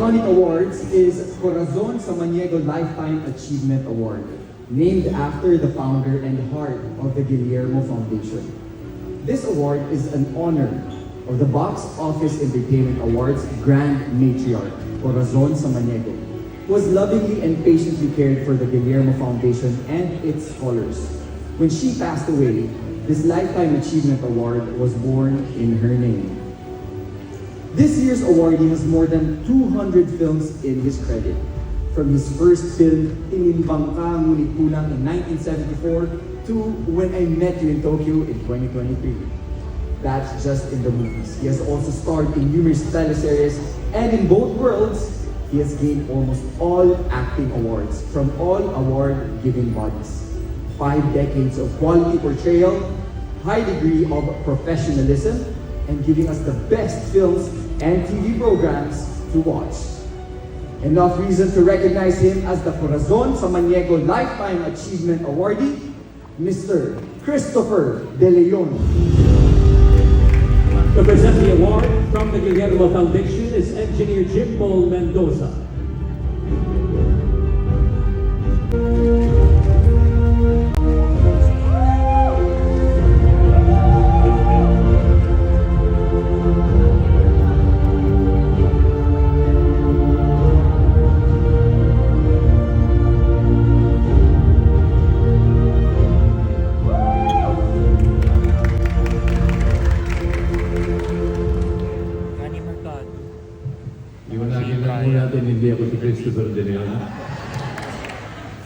iconic awards is Corazon Samaniego Lifetime Achievement Award, named after the founder and heart of the Guillermo Foundation. This award is an honor of the Box Office Entertainment Awards Grand Matriarch, Corazon Samaniego, who has lovingly and patiently cared for the Guillermo Foundation and its scholars. When she passed away, this Lifetime Achievement Award was born in her name. This year's awardee has more than 200 films in his credit. From his first film, Tinimbang Ka Ngunit Kulang in 1974 to When I Met You in Tokyo in 2023. That's just in the movies. He has also starred in numerous teleseries, and in both worlds, he has gained almost all acting awards from all award-giving bodies. 5 decades of quality portrayal, high degree of professionalism, and giving us the best films and TV programs to watch. Enough reason to recognize him as the Corazon Samaniego Lifetime Achievement Awardee, Mr. Christopher De Leon. To present the award from the Guillermo Foundation is Engineer Jim Paul Mendoza. Hindi ako si Christopher De Leon.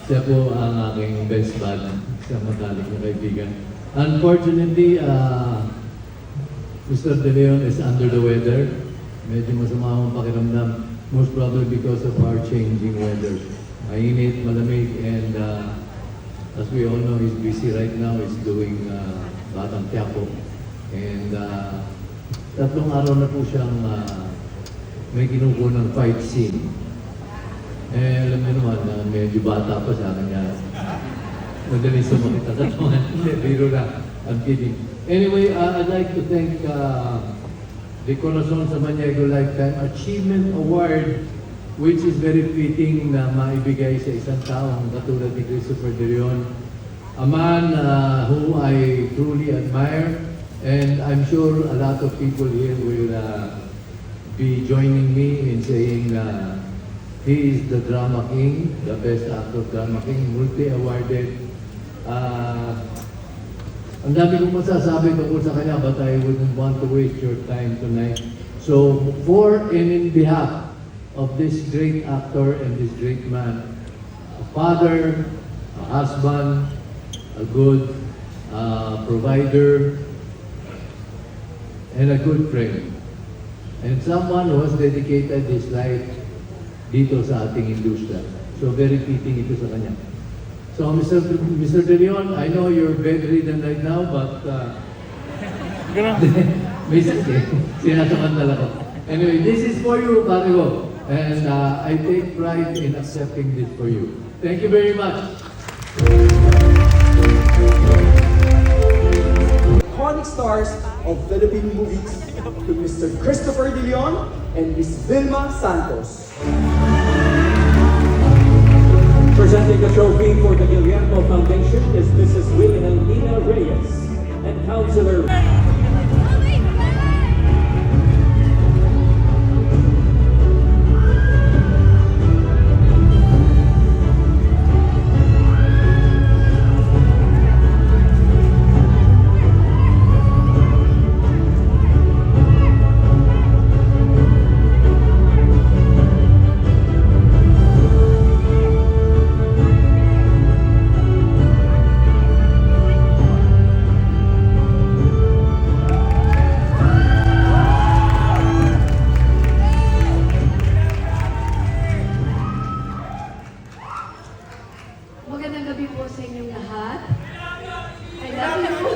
Siya po ang aking best bud, sa matalik na kaibigan. Unfortunately, Mr. De Leon is under the weather. Medyo masama akong pakiramdam. Most probably because of our changing weather. Mainit, malamig, and as we all know, he's busy right now. He's doing Batang Quiapo. And 3 araw na po siyang may kinukuha ng fight scene. Eh, alam niyo naman na medyo bata pa siya, kanya madaling sumakit ang katawan. Hindi, biro na. I'm kidding. Anyway, I'd like to thank the Corazon Samaniego Lifetime Achievement Award, which is very fitting na maibigay sa isang taong katulad ni Christopher De Leon, a man who I truly admire, and I'm sure a lot of people here will be joining me in saying he is the drama king, the best actor drama king, multi-awarded. Ang dami kong masasabi tungkol sa kanya, but I wouldn't want to waste your time tonight. So, for and in behalf of this great actor and this great man, a father, a husband, a good provider, and a good friend, and someone who has dedicated his life dito sa ating industriya. So very fitting ito sa kanya. So Mr. De Leon, I know you're bedridden right now, but basically, sinasamantala ko. Anyway, this is for you, Parigo. And I take pride in accepting this for you. Thank you very much. Iconic stars of Philippine movies to Mr. Christopher De Leon and Ms. Vilma Santos. Presenting the trophy for the Guillermo Foundation is Mrs. Wilhelmina Reyes and Councilor Magandang gabi po sa inyong lahat. I love you.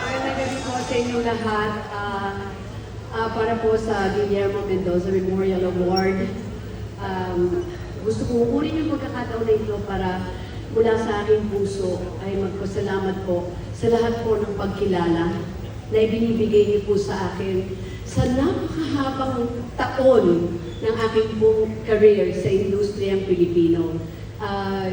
Magandang gabi po sa inyong lahat. Para po sa Guillermo Mendoza Memorial Award. Gusto ko kunin yung pagkakataon na ito para mula sa aking puso ay magpasalamat po sa lahat po ng pagkilala na ibinibigay niyo po sa akin sa napakahabang taon ng aking pong career sa industriyang Pilipino.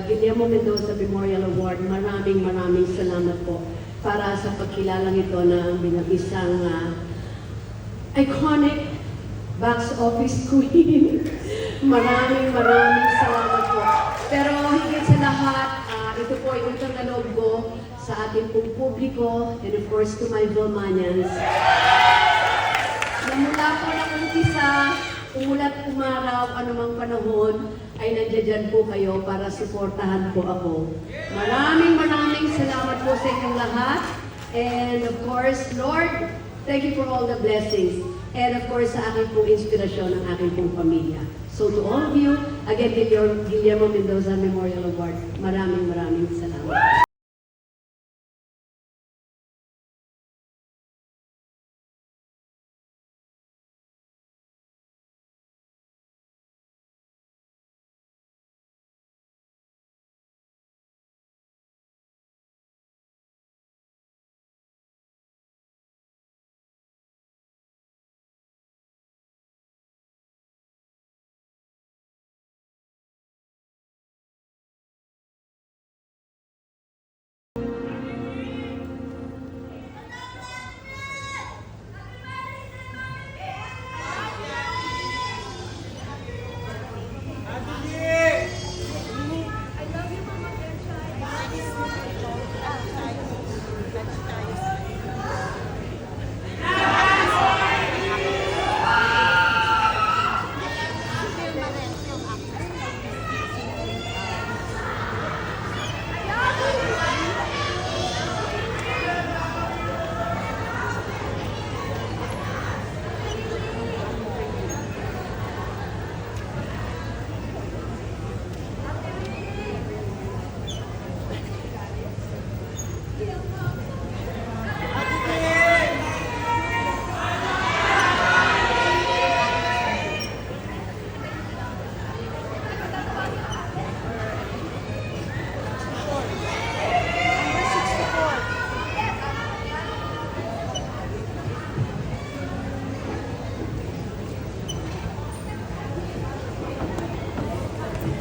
Guillermo Mendoza Memorial Award, maraming salamat po para sa pagkilalang ito na bilang isang iconic box office queen. Maraming salamat po. Pero higit sa lahat, ito po ay utang na loob ko sa ating pong publiko and of course to my Vilmanians. Na mula po ng umpisa, umulat umaraw, anumang panahon, ay nandiyan po kayo para suportahan po ako. Maraming salamat po sa inyong lahat. And of course, Lord, thank you for all the blessings. And of course, sa aking pong inspirasyon ng aking pong pamilya. So to all of you, again, Guillermo Mendoza Memorial Award, maraming salamat.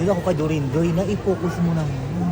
Dito ako kay Doreen. Doreen, na i-focus mo naman.